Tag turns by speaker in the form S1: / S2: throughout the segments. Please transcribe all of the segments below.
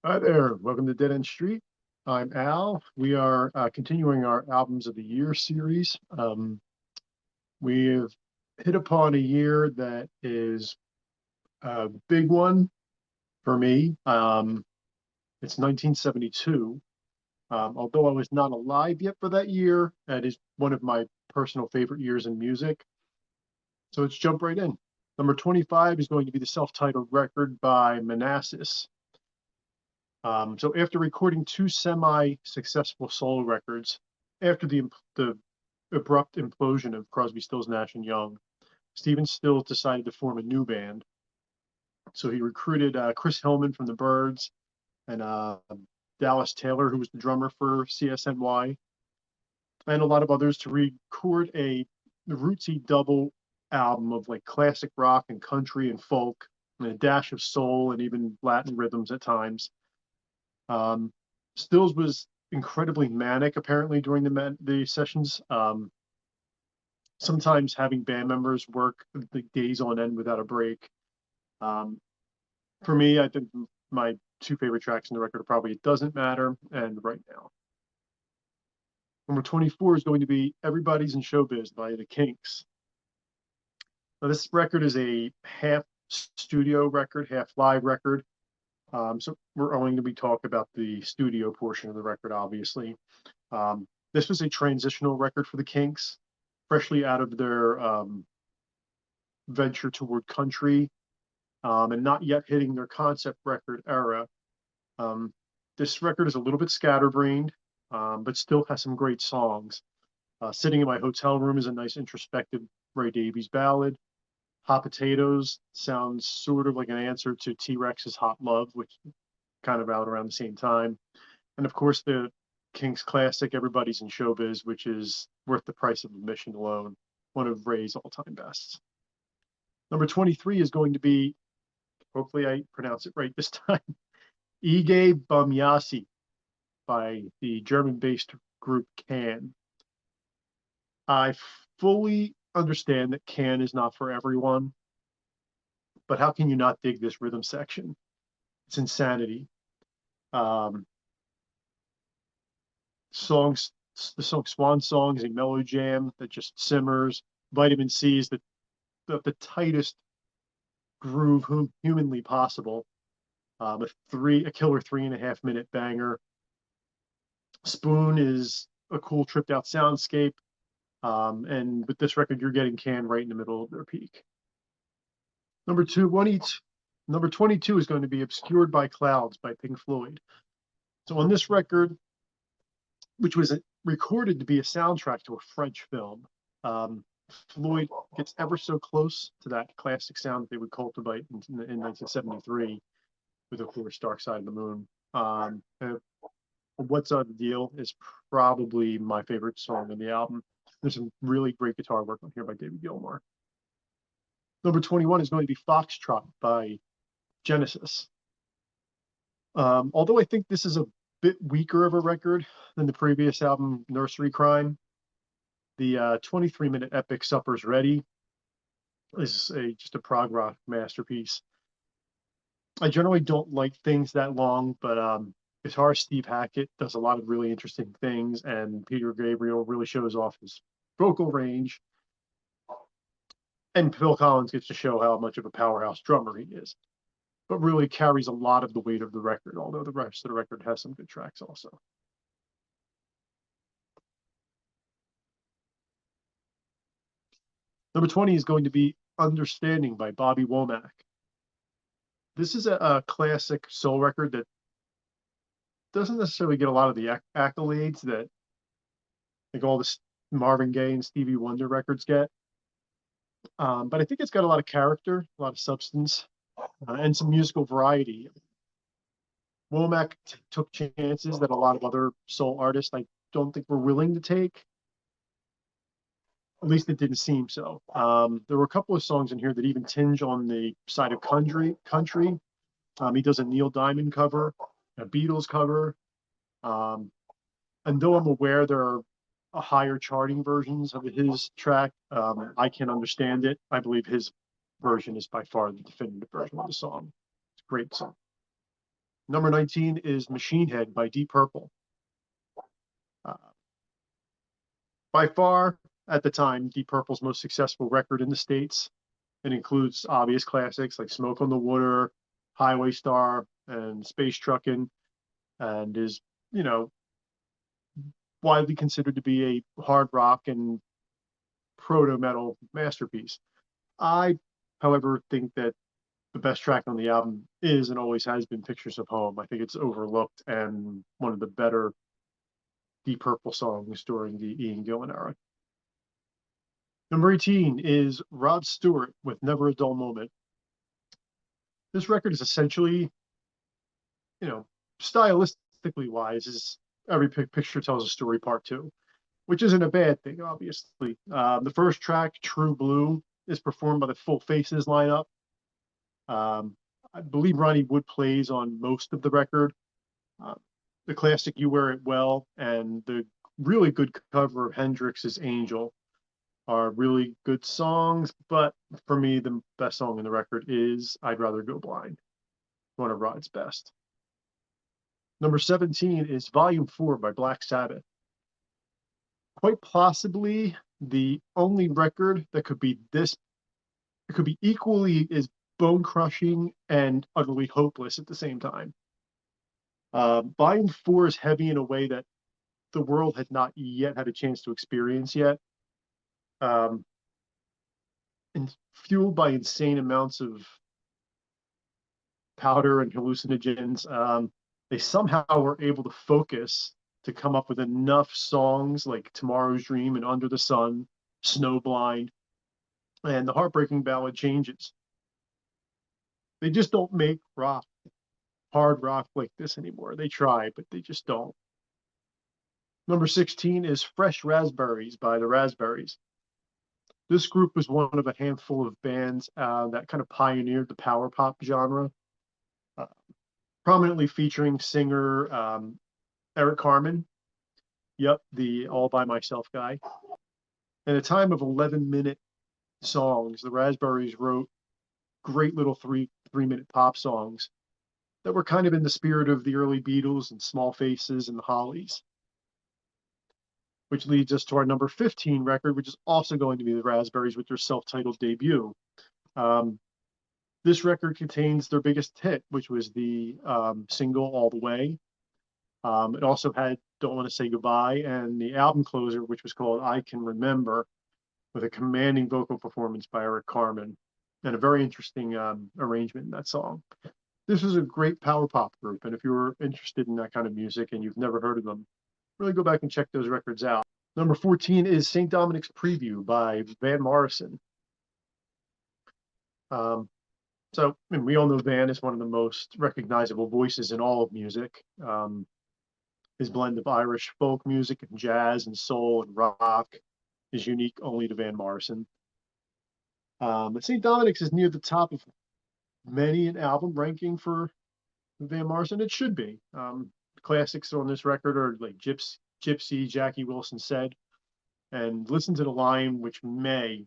S1: Hi there, welcome to Dead End Street. I'm Al. We are continuing our Albums of the Year series. We've hit upon a year that is a big one for me. It's 1972. Although I was not alive yet for that year, that is one of my personal favorite years in music. So let's jump right in. Number 25 is going to be the self-titled record by Manasses. So after recording two semi-successful solo records, after the abrupt implosion of Crosby, Stills, Nash and Young, Stephen Stills decided to form a new band. So he recruited Chris Hillman from the Byrds and Dallas Taylor, who was the drummer for CSNY, and a lot of others to record a rootsy double album of like classic rock and country and folk and a dash of soul and even Latin rhythms at times. Stills was incredibly manic apparently during the sessions. Sometimes having band members work the days on end without a break. Um, for me, I think my two favorite tracks in the record are probably "It Doesn't Matter" and "Right Now." Number 24 is going to be "Everybody's in Showbiz" by the Kinks. Now, this record is a half studio record, half live record. So we're only going to be talking about the studio portion of the record, obviously. This was a transitional record for the Kinks, freshly out of their venture toward country and not yet hitting their concept record era. Um, this record is a little bit scatterbrained, but still has some great songs. Sitting in My Hotel Room is a nice introspective Ray Davies ballad. Hot Potatoes sounds sort of like an answer to T-Rex's Hot Love, which kind of out around the same time. And of course, the Kinks classic, Everybody's in Showbiz, which is worth the price of admission alone, one of Ray's all-time bests. Number 23 is going to be, hopefully I pronounce it right this time, Ige Bamyasi by the German-based group Cann. I fully understand that Cann is not for everyone, but how can you not dig this rhythm section? It's insanity. Um, songs, the song Swan Song is a mellow jam that just simmers. Vitamin C is the tightest groove humanly possible. A killer 3.5 minute banger. Spoon is a cool tripped out soundscape. And with this record, you're getting Cann right in the middle of their peak. Number two, one each. Number 22 is going to be Obscured by Clouds by Pink Floyd. So on this record, which was recorded to be a soundtrack to a French film, Floyd gets ever so close to that classic sound that they would cultivate in 1973 with, of course, Dark Side of the Moon. What's the Deal is probably my favorite song on the album. There's some really great guitar work on here by David Gilmour. Number 21 is going to be Foxtrot by Genesis. Although I think this is a bit weaker of a record than the previous album, Nursery Crime, the 23-minute epic Supper's Ready is just a prog rock masterpiece. I generally don't like things that long, but guitarist Steve Hackett does a lot of really interesting things, and Peter Gabriel really shows off his vocal range. And Phil Collins gets to show how much of a powerhouse drummer he is, but really carries a lot of the weight of the record, although the rest of the record has some good tracks also. Number 20 is going to be Understanding by Bobby Womack. This is a classic soul record that doesn't necessarily get a lot of the accolades that like all the Marvin Gaye and Stevie Wonder records get. But I think it's got a lot of character, a lot of substance, and some musical variety. Womack took chances that a lot of other soul artists I don't think were willing to take. At least it didn't seem so. There were a couple of songs in here that even tinge on the side of country. He does a Neil Diamond cover, a Beatles cover. And though I'm aware there are higher charting versions of his track, I can understand it. I believe his version is by far the definitive version of the song. It's a great song. Number 19 is Machine Head by Deep Purple. Uh, by far, at the time, Deep Purple's most successful record in the States. It includes obvious classics like Smoke on the Water, Highway Star, and Space Truckin', and is, you know, widely considered to be a hard rock and proto metal masterpiece. I, however, think that the best track on the album is and always has been Pictures of Home. I think it's overlooked and one of the better Deep Purple songs during the Ian Gillan era. Number 18 is Rod Stewart with Never a Dull Moment. This record is essentially, stylistically wise, is Every Picture Tells a Story Part 2, which isn't a bad thing, obviously. The first track, True Blue, is performed by the Full Faces lineup. I believe Ronnie Wood plays on most of the record. Uh, the classic You Wear It Well and the really good cover of Hendrix's Angel are really good songs, but for me, the best song in the record is I'd Rather Go Blind, one of Rod's best. Number 17 is Volume 4 by Black Sabbath. Quite possibly the only record that could be equally as bone crushing and utterly hopeless at the same time. Volume 4 is heavy in a way that the world had not yet had a chance to experience yet. And fueled by insane amounts of powder and hallucinogens, they somehow were able to focus to come up with enough songs like Tomorrow's Dream and Under the Sun, Snowblind, and the heartbreaking ballad Changes. They just don't make hard rock like this anymore. They try, but they just don't. Number 16 is Fresh Raspberries by the Raspberries. This group was one of a handful of bands that kind of pioneered the power pop genre, prominently featuring singer Eric Carmen. Yep, the All By Myself guy. In a time of 11-minute songs, the Raspberries wrote great little three-minute pop songs that were kind of in the spirit of the early Beatles and Small Faces and the Hollies. Which leads us to our number 15 record, which is also going to be the Raspberries with their self-titled debut. This record contains their biggest hit, which was the single All the Way. It also had Don't Want to Say Goodbye and the album closer, which was called I Can Remember, with a commanding vocal performance by Eric Carmen and a very interesting arrangement in that song. This is a great power pop group, and if you're interested in that kind of music and you've never heard of them, really go back and check those records out. Number 14 is St. Dominic's Preview by Van Morrison. So we all know Van is one of the most recognizable voices in all of music. His blend of Irish folk music and jazz and soul and rock is unique only to Van Morrison. St. Dominic's is near the top of many an album ranking for Van Morrison. It should be. Classics on this record are like Gypsy, Jackie Wilson Said, and listen to the line which may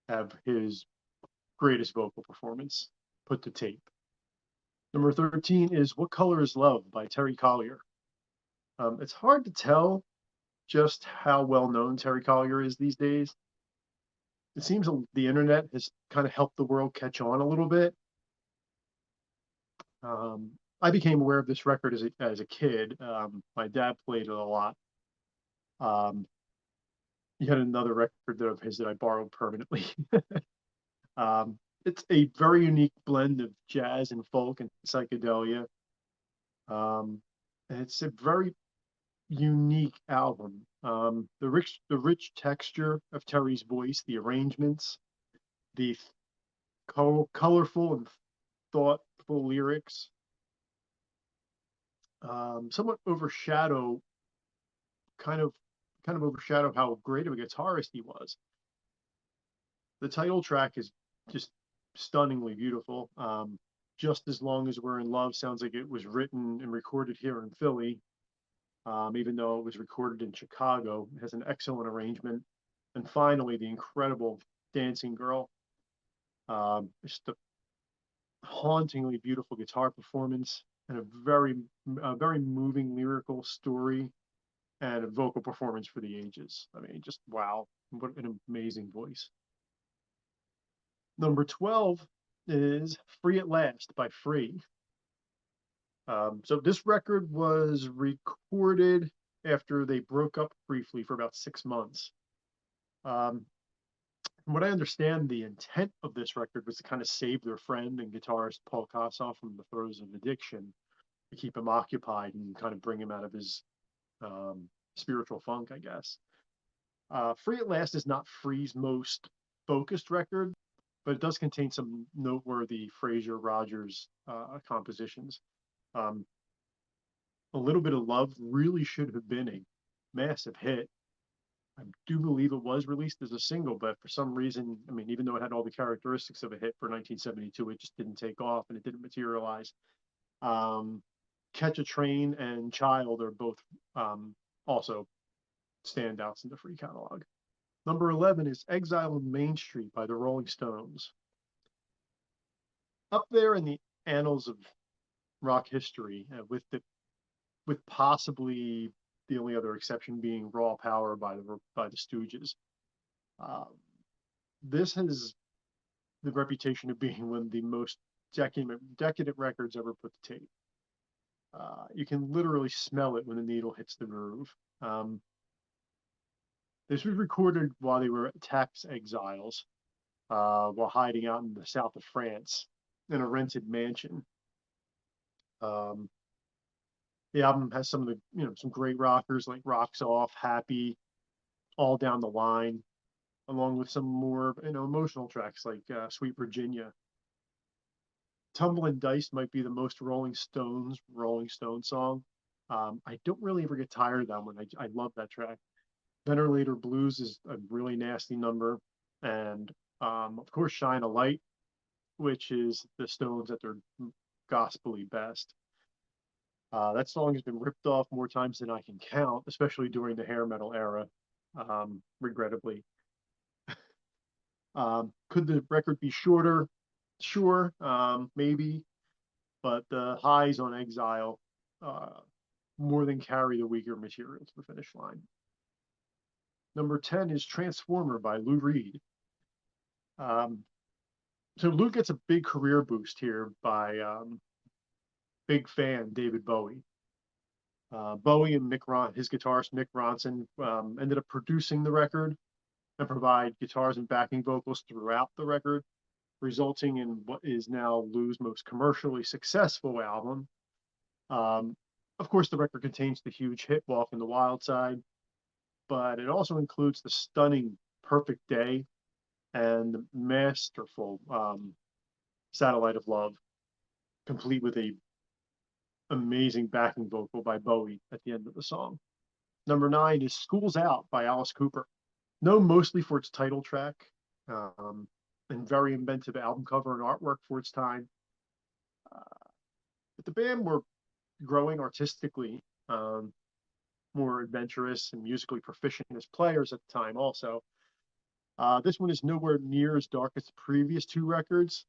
S1: have his greatest vocal performance put to tape. Number 13 is What Color Is Love by Terry Collier. It's hard to tell just how well known Terry Collier is these days. It seems the internet has kind of helped the world catch on a little bit. I became aware of this record as a kid. My dad played it a lot. He had another record of his that I borrowed permanently. It's a very unique blend of jazz and folk and psychedelia. It's a very unique album. The rich texture of Terry's voice, the arrangements, the colorful and thoughtful lyrics, somewhat kind of overshadow how great of a guitarist he was. The title track is just stunningly beautiful. Just As Long As We're in Love sounds like it was written and recorded here in Philly, even though it was recorded in Chicago. It has an excellent arrangement. And finally, the incredible Dancing Girl. Just a hauntingly beautiful guitar performance. and a very moving lyrical story and a vocal performance for the ages. I mean, just wow, what an amazing voice. Number 12 is Free at Last by Free. So this record was recorded after they broke up briefly for about 6 months. Um, from what I understand, the intent of this record was to kind of save their friend and guitarist Paul Kossoff from the throes of addiction, to keep him occupied and kind of bring him out of his spiritual funk, I guess. Free at Last is not Free's most focused record, but it does contain some noteworthy Fraser Rogers compositions. A Little Bit of Love really should have been a massive hit. I do believe it was released as a single, but for some reason, I mean, even though it had all the characteristics of a hit for 1972, it just didn't take off and it didn't materialize. Catch a Train and Child are both also standouts in the Free catalog. Number 11 is Exile on Main Street by the Rolling Stones. Up there in the annals of rock history, with possibly the only other exception being Raw Power by the Stooges. This has the reputation of being one of the most decadent records ever put to tape. You can literally smell it when the needle hits the groove. This was recorded while they were tax exiles, while hiding out in the south of France in a rented mansion. The album has some of the, some great rockers like Rocks Off, Happy, All Down the Line, along with some more, emotional tracks like Sweet Virginia. Tumbling Dice might be the most Rolling Stone song. I don't really ever get tired of that one. I love that track. Ventilator Blues is a really nasty number. And of course, Shine a Light, which is the Stones at their gospel-y best. That song has been ripped off more times than I can count, especially during the hair metal era, regrettably. Could the record be shorter? Sure, maybe, but the highs on Exile more than carry the weaker material to the finish line. Number 10 is Transformer by Lou Reed. So Lou gets a big career boost here by big fan David Bowie. Bowie and his guitarist Mick Ronson, ended up producing the record and provide guitars and backing vocals throughout the record, resulting in what is now Lou's most commercially successful album. Of course, the record contains the huge hit Walk in the Wild Side, but it also includes the stunning Perfect Day and the masterful Satellite of Love, complete with a amazing backing vocal by Bowie at the end of the song. Number 9 is School's Out by Alice Cooper. Known mostly for its title track and very inventive album cover and artwork for its time. But the band were growing artistically, more adventurous and musically proficient as players at the time also. This one is nowhere near as dark as the previous two records,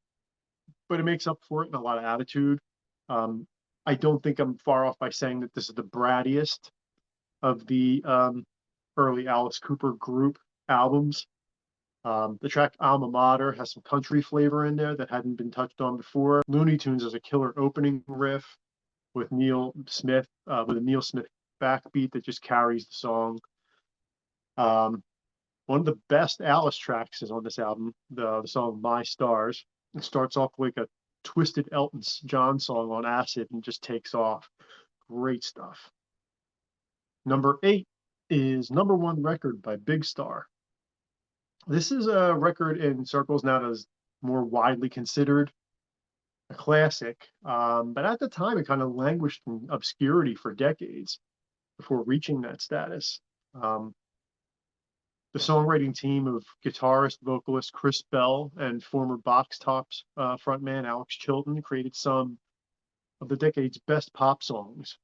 S1: but it makes up for it in a lot of attitude. I don't think I'm far off by saying that this is the brattiest of the early Alice Cooper group albums. The track Alma Mater has some country flavor in there that hadn't been touched on before. Looney Tunes has a killer opening riff with a Neil Smith backbeat that just carries the song. One of the best Alice tracks is on this album, the song My Stars. It starts off like a twisted Elton John song on acid and just takes off. Great stuff. Number 8 is Number 1 Record by Big Star. This is a record in circles now that is more widely considered a classic, but at the time it kind of languished in obscurity for decades before reaching that status. The songwriting team of guitarist, vocalist Chris Bell and former Box Tops frontman Alex Chilton created some of the decade's best pop songs.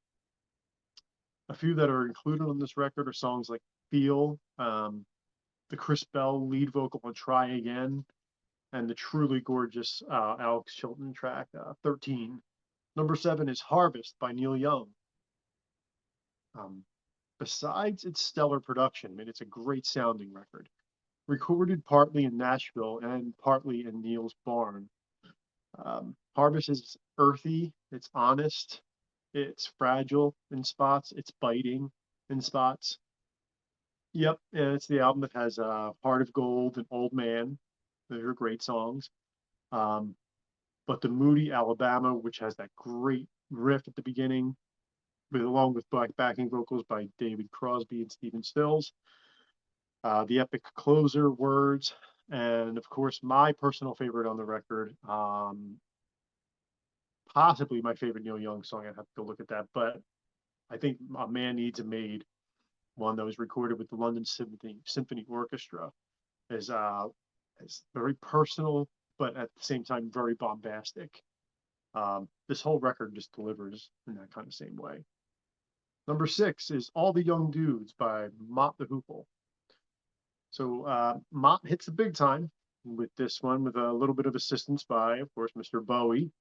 S1: A few that are included on this record are songs like Feel, the Chris Bell lead vocal on Try Again, and the truly gorgeous Alex Chilton track 13. Number 7 is Harvest by Neil Young. Um, Besides its stellar production, I mean, it's a great sounding record. Recorded partly in Nashville and partly in Neil's barn. Harvest is earthy, it's honest, it's fragile in spots, it's biting in spots. Yep, and it's the album that has Heart of Gold and Old Man. Those are great songs. Um, but the Moody Alabama, which has that great riff at the beginning, along with backing vocals by David Crosby and Stephen Stills, the epic closer words, and of course my personal favorite on the record, possibly my favorite Neil Young song. I'd have to go look at that, but I think A Man Needs a Maid, one that was recorded with the London Symphony Orchestra, is very personal, but at the same time very bombastic. This whole record just delivers in that kind of same way. Number 6 is All the Young Dudes by Mott the Hoople. So Mott hits the big time with this one, with a little bit of assistance by, of course, Mr. Bowie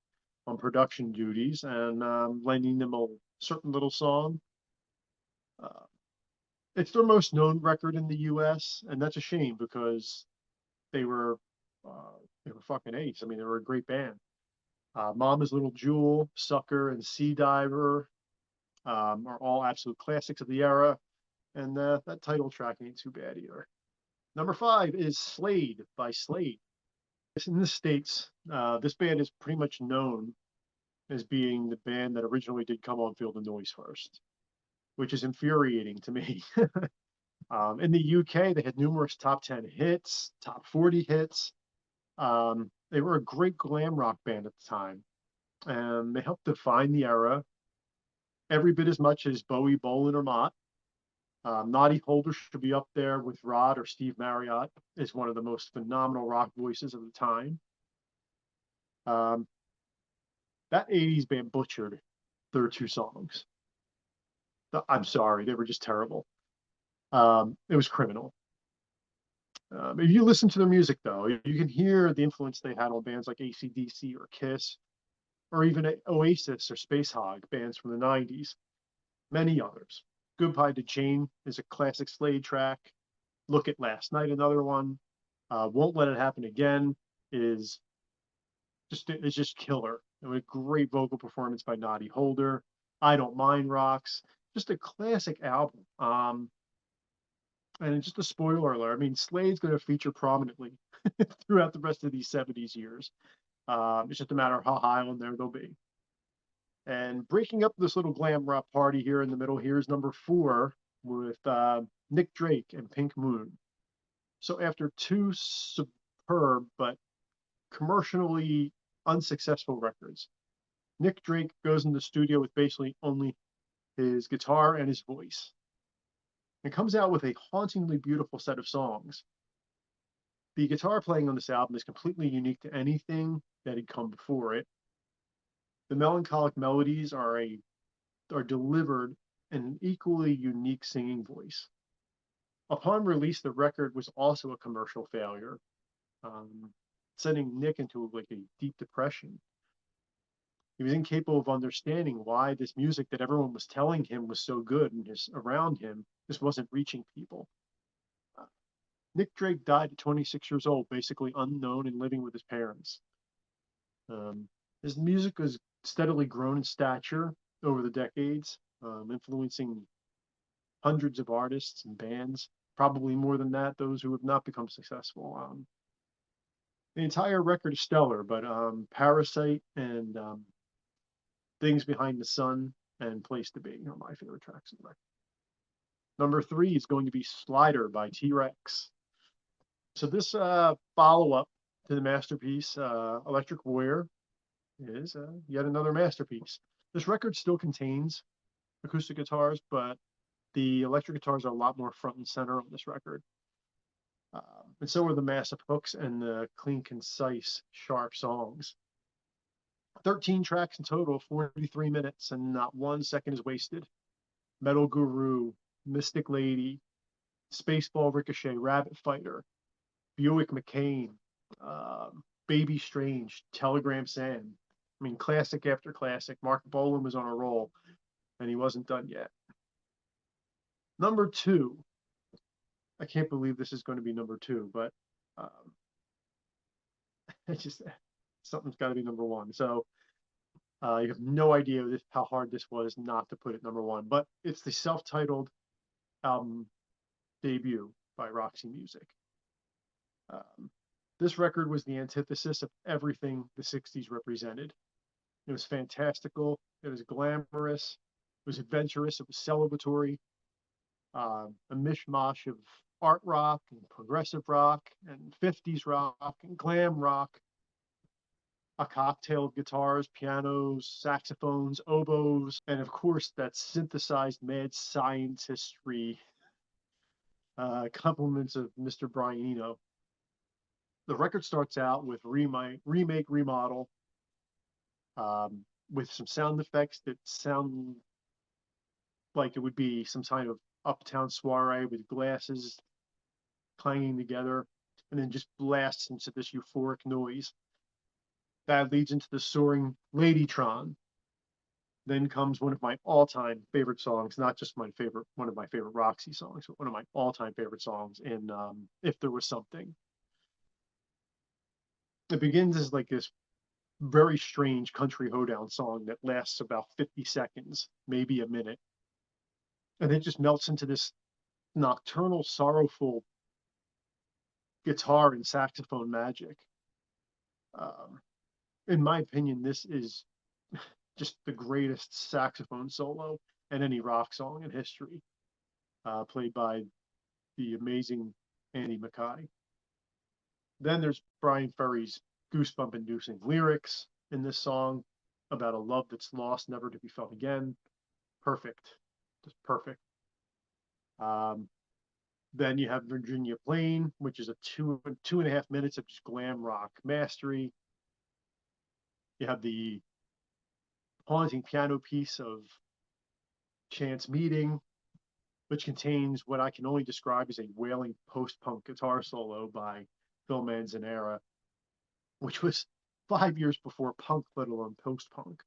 S1: on production duties, and lending them a certain little song. It's their most known record in the U.S., and that's a shame because they were fucking ace. I mean, they were a great band. Mama's Little Jewel, Sucker, and Sea Diver are all absolute classics of the era, and that title track ain't too bad either. Number 5 is Slade by Slade. In the States, this band is pretty much known as being the band that originally did Come On Feel the Noise first, which is infuriating to me. In the UK, they had numerous top 10 hits, top 40 hits. They were a great glam rock band at the time, and they helped define the era every bit as much as Bowie, Bolan, or Mott. Noddy Holder should be up there with Rod or Steve Marriott as one of the most phenomenal rock voices of the time. That 80s band butchered their 2 songs. I'm sorry, they were just terrible. It was criminal. If you listen to their music, though, you can hear the influence they had on bands like AC/DC or Kiss, or even Oasis or Space Hog, bands from the 90s. Many others. Goodbye to Jane is a classic Slade track. Look at Last Night, another one. Won't Let It Happen Again is just killer. And a great vocal performance by Noddy Holder. I Don't Mind Rocks. Just a classic album. And just a spoiler alert, I mean, Slade's going to feature prominently throughout the rest of these 70s years. It's just a matter of how high on there they'll be. And breaking up this little glam rock party here in the middle, here's number 4 with Nick Drake and Pink Moon. So after 2 superb but commercially unsuccessful records, Nick Drake goes in the studio with basically only his guitar and his voice, and comes out with a hauntingly beautiful set of songs. The guitar playing on this album is completely unique to anything that had come before it. The melancholic melodies are delivered in an equally unique singing voice. Upon release, the record was also a commercial failure, sending Nick into like a deep depression. He was incapable of understanding why this music that everyone was telling him was so good and just around him just wasn't reaching people. Nick Drake died at 26 years old, basically unknown and living with his parents. His music has steadily grown in stature over the decades, influencing hundreds of artists and bands, probably more than that, those who have not become successful. The entire record is stellar, but Parasite and Things Behind the Sun and Place to Be are my favorite tracks in the record. Number 3 is going to be Slider by TRex. So this follow-up to the masterpiece, Electric Warrior, is yet another masterpiece. This record still contains acoustic guitars, but the electric guitars are a lot more front and center on this record. And so are the massive hooks and the clean, concise, sharp songs. 13 tracks in total, 43 minutes, and not 1 second is wasted. Metal Guru, Mystic Lady, Spaceball Ricochet, Rabbit Fighter, Buick McCain, Baby Strange, Telegram Sam, I mean, classic after classic. Mark Bolan was on a roll, and he wasn't done yet. Number 2. I can't believe this is going to be number 2, but it's just something's got to be number 1. So you have no idea how hard this was not to put it number 1, but it's the self-titled album debut by Roxy Music. This record was the antithesis of everything the 60s represented. It was fantastical. It was glamorous. It was adventurous. It was celebratory. A mishmash of art rock and progressive rock and 50s rock and glam rock. A cocktail of guitars, pianos, saxophones, oboes, and of course that synthesized mad scientistry, compliments of Mr. Brian Eno. The record starts out with remake, remodel, with some sound effects that sound like it would be some kind of uptown soiree with glasses clanging together, and then just blasts into this euphoric noise. That leads into the soaring Ladytron. Then comes one of my all-time favorite songs, not just one of my favorite Roxy songs, but one of my all-time favorite songs in If There Was Something. It begins as like this very strange country hoedown song that lasts about 50 seconds, maybe a minute. And it just melts into this nocturnal, sorrowful guitar and saxophone magic. In my opinion, this is just the greatest saxophone solo in any rock song in history, played by the amazing Andy Mackay. Then there's Brian Ferry's goosebump-inducing lyrics in this song about a love that's lost, never to be felt again. Perfect. Just perfect. Then you have Virginia Plain, which is a 2.5 minutes of just glam rock mastery. You have the haunting piano piece of Chance Meeting, which contains what I can only describe as a wailing post-punk guitar solo by Phil Manzanera, which was 5 years before punk, let alone post-punk.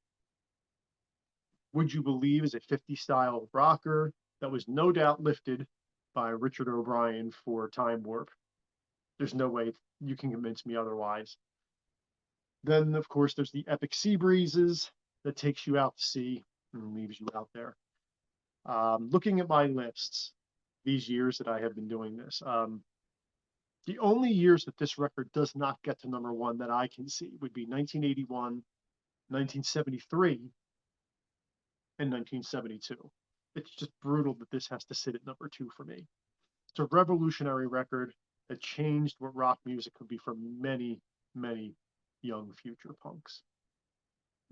S1: Would You Believe is a 50 style rocker that was no doubt lifted by Richard O'Brien for Time Warp. There's no way you can convince me otherwise. Then, of course, there's the epic Sea Breezes that takes you out to sea and leaves you out there. Looking at my lists, these years that I have been doing this, the only years that this record does not get to number 1 that I can see would be 1981, 1973, and 1972. It's just brutal that this has to sit at number 2 for me. It's a revolutionary record that changed what rock music could be for many, many young future punks.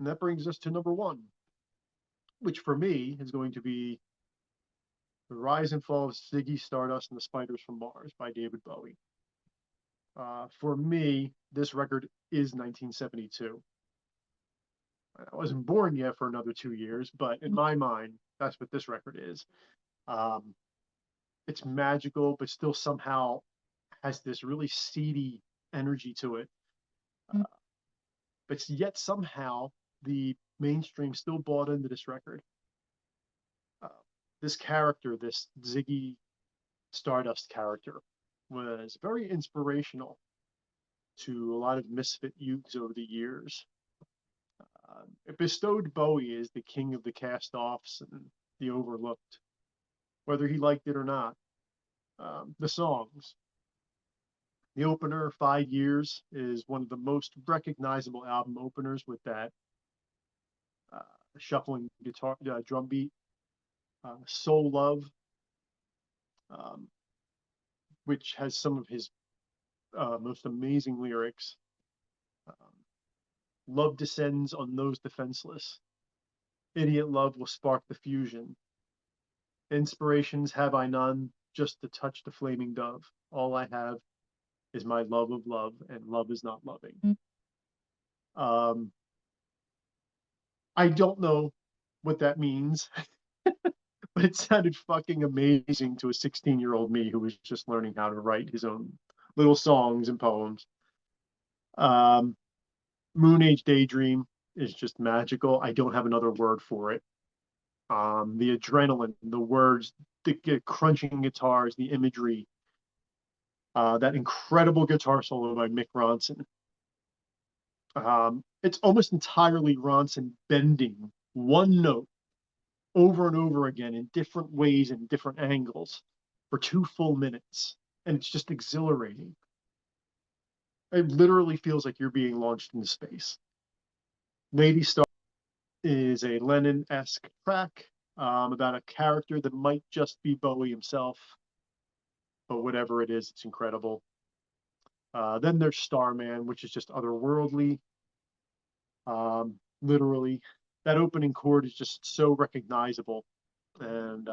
S1: And that brings us to number 1, which for me is going to be The Rise and Fall of Ziggy Stardust and the Spiders from Mars by David Bowie. For me, this record is 1972. I wasn't born yet for another 2 years, but in my mind, that's what this record is. It's magical, but still somehow has this really seedy energy to it. But yet somehow the mainstream still bought into this record. This character, this Ziggy Stardust character, was very inspirational to a lot of misfit youths over the years. It bestowed Bowie as the king of the cast-offs and the overlooked, whether he liked it or not. The songs. The opener, 5 Years, is one of the most recognizable album openers with that shuffling guitar, drum beat. Soul Love, which has some of his most amazing lyrics. Love descends on those defenseless. Idiot love will spark the fusion. Inspirations have I none, just to touch the flaming dove. All I have is my love of love, and love is not loving. I don't know what that means, but it sounded fucking amazing to a 16-year-old me who was just learning how to write his own little songs and poems. Moon Age Daydream is just magical. I don't have another word for it. The adrenaline, the words, the crunching guitars, the imagery, that incredible guitar solo by Mick Ronson. It's almost entirely Ronson bending one note over and over again in different ways and different angles for 2 full minutes. And it's just exhilarating. It literally feels like you're being launched into space. Lady Star is a Lennon-esque track about a character that might just be Bowie himself, but whatever it is, it's incredible. Then there's Starman, which is just otherworldly. Literally, that opening chord is just so recognizable, and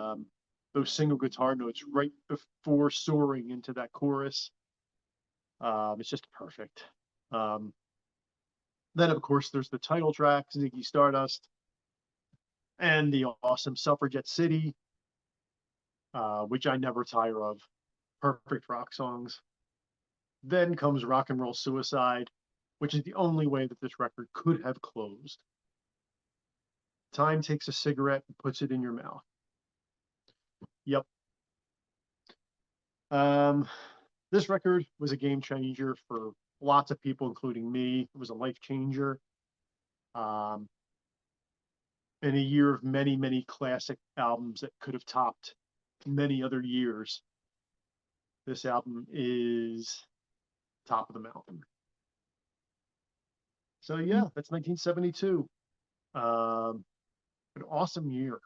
S1: those single guitar notes right before soaring into that chorus, it's just perfect. Then, of course, there's the title track, Ziggy Stardust, and the awesome Suffragette City, which I never tire of. Perfect rock songs. Then comes Rock and Roll Suicide, which is the only way that this record could have closed. Time takes a cigarette and puts it in your mouth. Yep. This record was a game changer for lots of people, including me. It was a life changer. In a year of many, many classic albums that could have topped many other years, this album is top of the mountain. So yeah, that's 1972. An awesome year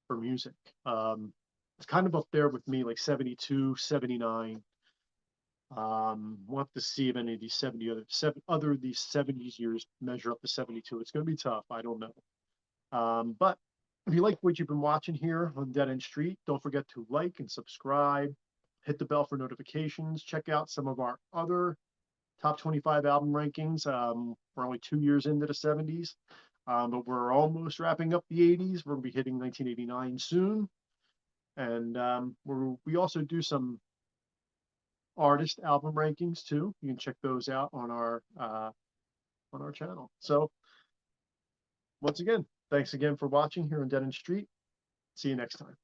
S1: for music. It's kind of up there with me, like 72, 79. We'll have to see if any of these 70s years measure up to 72. It's going to be tough. I don't know. But if you like what you've been watching here on Dead End Street, don't forget to like and subscribe. Hit the bell for notifications. Check out some of our other top 25 album rankings. We're only 2 years into the 70s, but we're almost wrapping up the 80s. We're going to be hitting 1989 soon. And we also do some artist album rankings too. You can check those out on our channel. So once again, thanks again for watching here on Dead End Street. See you next time.